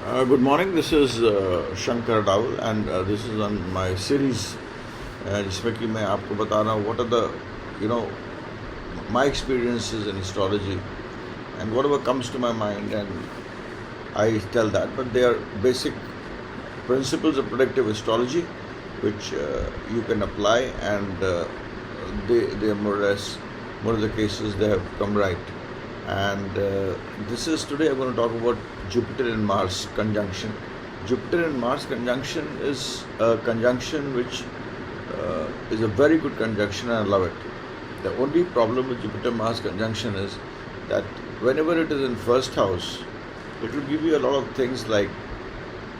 Good morning. This is Shankar Dawal, and this is on my series, जिसमें कि मैं आपको बता रहा हूँ what are the you know my experiences in astrology, and whatever comes to my mind, and I tell that. But they are basic principles of predictive astrology, which you can apply, and they more or less, more of the cases they have come right. And this is today I'm going to talk about Jupiter and Mars conjunction. Jupiter and Mars conjunction is a conjunction which is a very good conjunction, and I love it. The only problem with Jupiter Mars conjunction is that whenever it is in first house, it will give you a lot of things like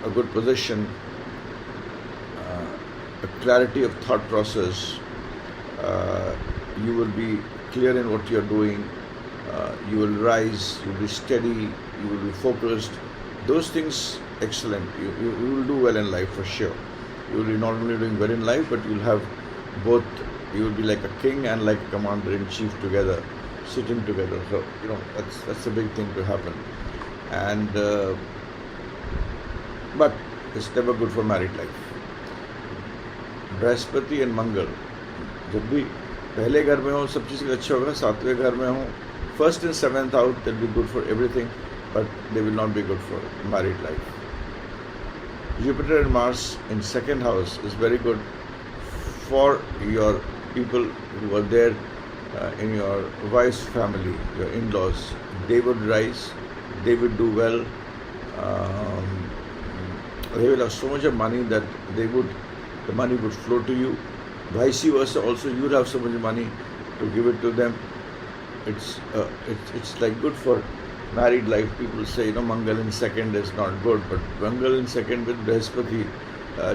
a good position, a clarity of thought process. You will be clear in what you're doing. You will rise, you will be steady, you will be focused. Those things, excellent. You will do well in life for sure. You will be not only doing well in life, but you will have both. You will be like a king and like a commander in chief together, sitting together. So that's a big thing to happen. And but it's never good for married life. Brihaspati and Mangal जब भी पहले घर में हो सब चीज़ अच्छा होगा, सातवें घर में हो, first and seventh out, they'll be good for everything, but they will not be good for married life. Jupiter and Mars in second house is very good for your people who are there in your wife's family, your in-laws. They would rise, they would do well. They will have so much of money that the money would flow to you. Vice versa, also you would have so much money to give it to them. It's like good for married life. People say Mangal in second is not good, but Mangal in second with Brihaspati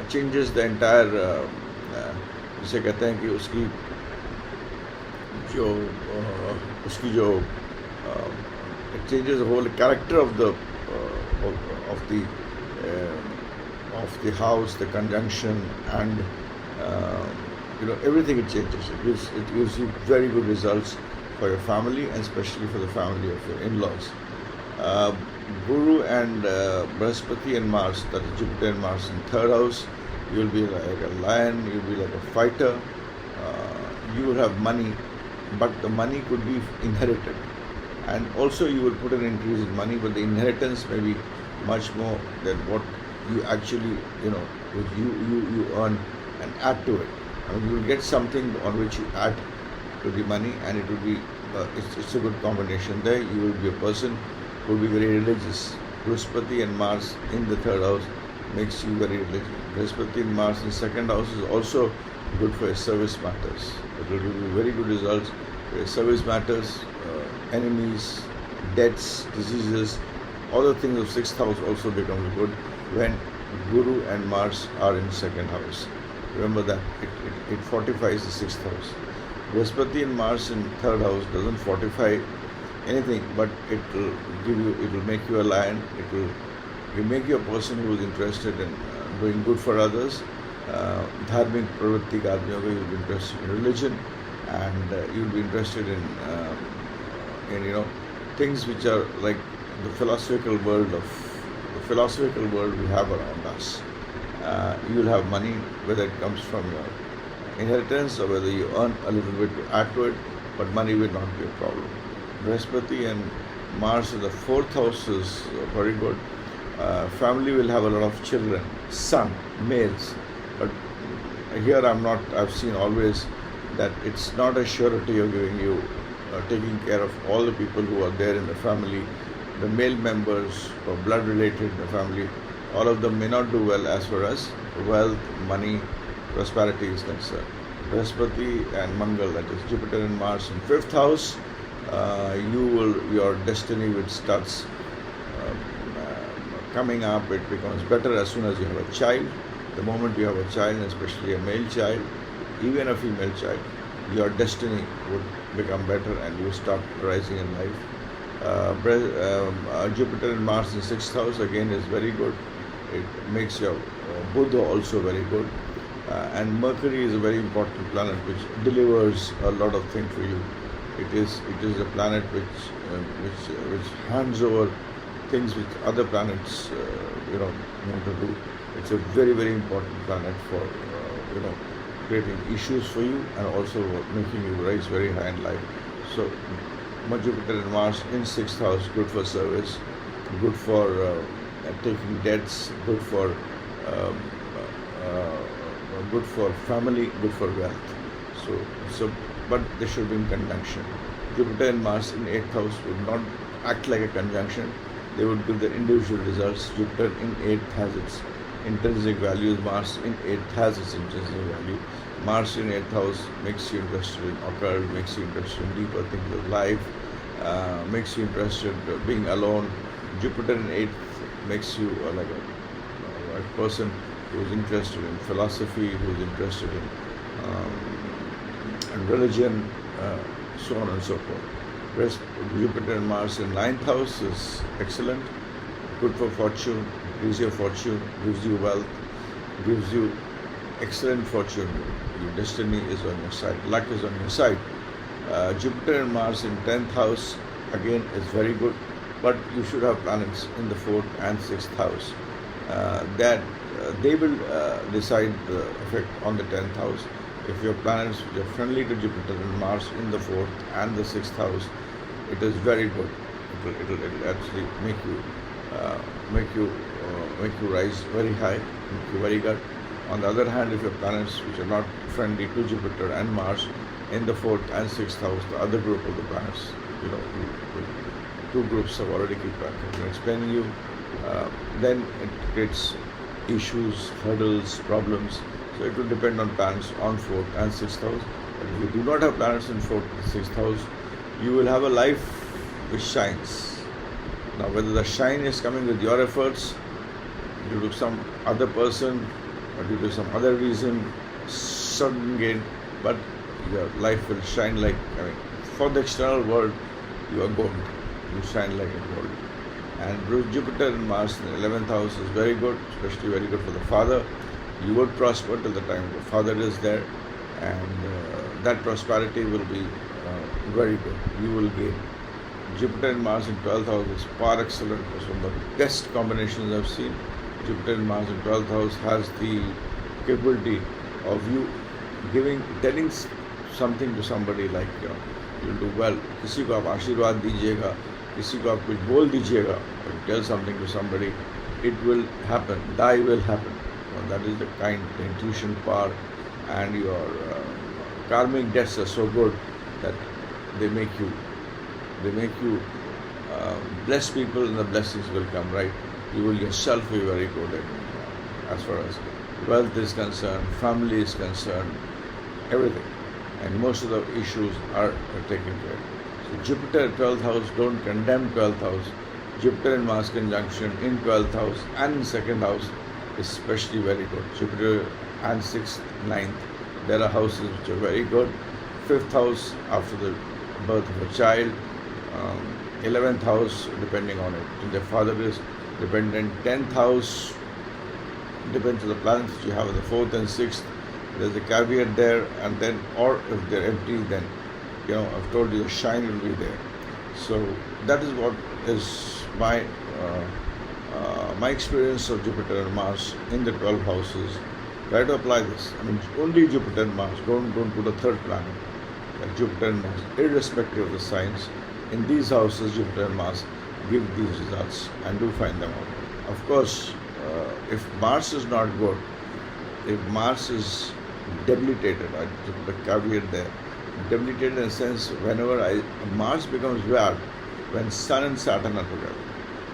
changes the entire जिसे कहते हैं कि उसकी जो it changes the whole character of the of the house, the conjunction, and everything. It changes. It gives you very good results for your family, and especially for the family of your in-laws. Guru and Brihaspati and Mars, that is Jupiter and Mars in third house, you will be like a lion, you will be like a fighter, you will have money, but the money could be inherited. And also you will put an increase in money, but the inheritance may be much more than what you actually, which you earn and add to it. I mean, you will get something on which you add to the money, and it will be it's a good combination there. You will be a person who will be very religious. Brihaspati and Mars in the third house makes you very religious. Brihaspati and Mars in second house is also good for your service matters. It will give you very good results for your service matters, enemies, debts, diseases. All the things of sixth house also becomes good when Guru and Mars are in second house. Remember that it fortifies the sixth house. Brihaspati and Mars in third house doesn't fortify anything, but it will make you a lion. It will make you a person who is interested in doing good for others. Dharmik pravritti ka aadmi hoga, you'll be interested in religion, and you'll be interested in things which are like the philosophical world we have around us. You will have money, whether it comes from your inheritance or whether you earn a little bit to add to it, but money will not be a problem. Brihaspati and Mars in the fourth house is very good. Family will have a lot of children, son, males, but here I've seen always that it's not a surety of giving you, taking care of all the people who are there in the family, the male members or blood related in the family. All of them may not do well as far as wealth, money, prosperity is concerned. Brihaspati and Mangal, that is Jupiter and Mars in fifth house, your destiny which starts coming up. It becomes better as soon as you have a child. The moment you have a child, especially a male child, even a female child, your destiny would become better and you start rising in life. Jupiter and Mars in sixth house again is very good. It makes your Buddha also very good. And Mercury is a very important planet which delivers a lot of things for you. It is a planet which hands over things which other planets want to do. It's a very, very important planet for creating issues for you and also making you rise very high in life. So Jupiter and Mars in sixth house, good for service, good for taking debts, um, uh, good for family, good for wealth. But they should be in conjunction. Jupiter and Mars in 8th house would not act like a conjunction. They would give their individual results. Jupiter in 8th has its intrinsic values. Mars in 8th has its intrinsic value. Mars in 8th house makes you interested in occult, makes you interested in deeper things of life, makes you interested in being alone. Jupiter in 8th makes you like a person who is interested in philosophy, who is interested in religion, so on and so forth. Jupiter and Mars in 9th house is excellent, good for fortune, gives you fortune, gives you wealth, gives you excellent fortune. Your destiny is on your side, luck is on your side. Jupiter and Mars in 10th house again is very good, but you should have planets in the 4th and 6th house. That they will decide the effect on the 10th house. If your planets which are friendly to Jupiter and Mars in the 4th and the 6th house, it is very good. It'll actually make you rise very high, make you very good. On the other hand, if your planets which are not friendly to Jupiter and Mars in the 4th and 6th house, the other group of the planets, two groups have already been explaining you, then it creates issues, hurdles, problems. So it will depend on planets on 4th and 6th house. But if you do not have planets in 4th and 6th house, you will have a life which shines. Now, whether the shine is coming with your efforts, due to some other person, or due to some other reason, sudden gain, but your life will shine like, for the external world, you are gold. You shine like a gold. And Jupiter and Mars in the 11th house is very good, especially very good for the father. You would prosper till the time the father is there, and that prosperity will be very good. You will gain. Jupiter and Mars in 12th house is par excellent. It's one of the best combinations I've seen. Jupiter and Mars in 12th house has the capability of you telling something to somebody, like you'll do well. किसी को आप आशीर्वाद दीजिएगा, किसी को आप कुछ बोल दीजिएगा, or tell something to somebody, it will happen. Die will happen. That is the kind, the intuition power, and your karmic debts are so good that they make you bless people, and the blessings will come, right? You will yourself be very good as far as wealth is concerned, family is concerned, everything. And most of the issues are taken care of. So Jupiter 12th house, don't condemn 12th house. Jupiter and Mars conjunction in 12th house and in 2nd house is especially very good. Jupiter and 6th, 9th, there are houses which are very good. 5th house after the birth of a child. 11th house depending on it. If the father is dependent. 10th house depends on the planets that you have in the 4th and 6th. There's a caveat there, and then, or if they're empty, then I've told you the shine will be there. So that is what is my experience of Jupiter and Mars in the 12 houses. Try to apply this. Only Jupiter and Mars. Don't put a third planet, like Jupiter and Mars, irrespective of the signs. In these houses, Jupiter and Mars give these results, and do find them out. Of course, if Mars is not good, if Mars is debilitated, I put the caveat there. Debilitated in the sense, whenever Mars becomes bad when Sun and Saturn are together.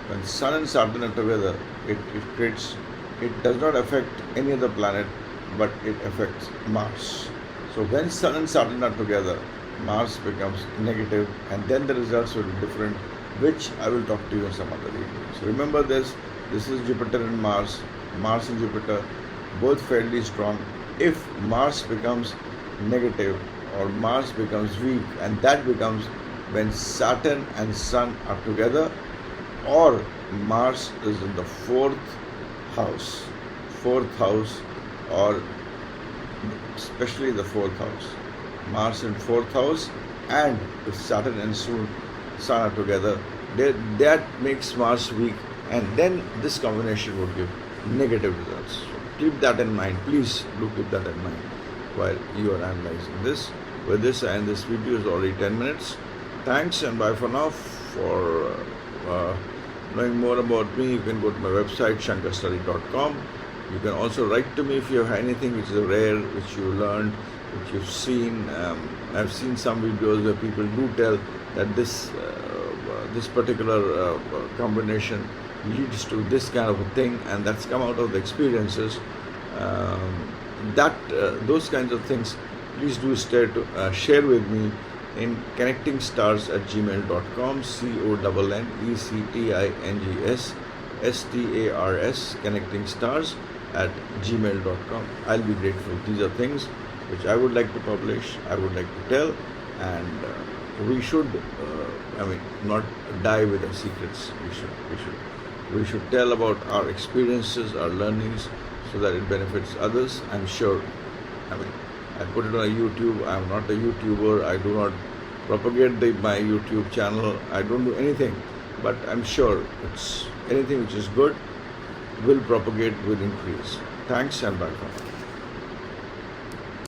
When Sun and Saturn are together, it does not affect any other planet, but it affects Mars. So when Sun and Saturn are together, Mars becomes negative, and then the results will be different, which I will talk to you in some other video. So remember this is Jupiter and Mars and Jupiter, both fairly strong. If Mars becomes negative or Mars becomes weak, and that becomes when Saturn and Sun are together, or Mars is in the 4th house, or especially the 4th house. Mars in 4th house, and if Saturn and Sun are together, that makes Mars weak, and then this combination would give negative results. So keep that in mind. Please do keep that in mind while you are analyzing this. With this, I end this video. Is already 10 minutes. Thanks and bye for now. For knowing more about me, you can go to my website shankarstudy.com. You can also write to me if you have anything which is rare, which you learned, which you've seen. I've seen some videos where people do tell that this particular combination leads to this kind of a thing, and that's come out of the experiences. Those kinds of things, please do share with me in connectingstars@gmail.com, CONNECTINGS connectingstars@gmail.com. I'll be grateful. These are things which I would like to publish, I would like to tell, and we should, not die with our secrets. We should tell about our experiences, our learnings, so that it benefits others. I'm sure. I put it on YouTube. I'm not a YouTuber. I do not propagate my YouTube channel. I don't do anything. But I'm sure anything which is good will propagate, will increase. Thanks and bye for now.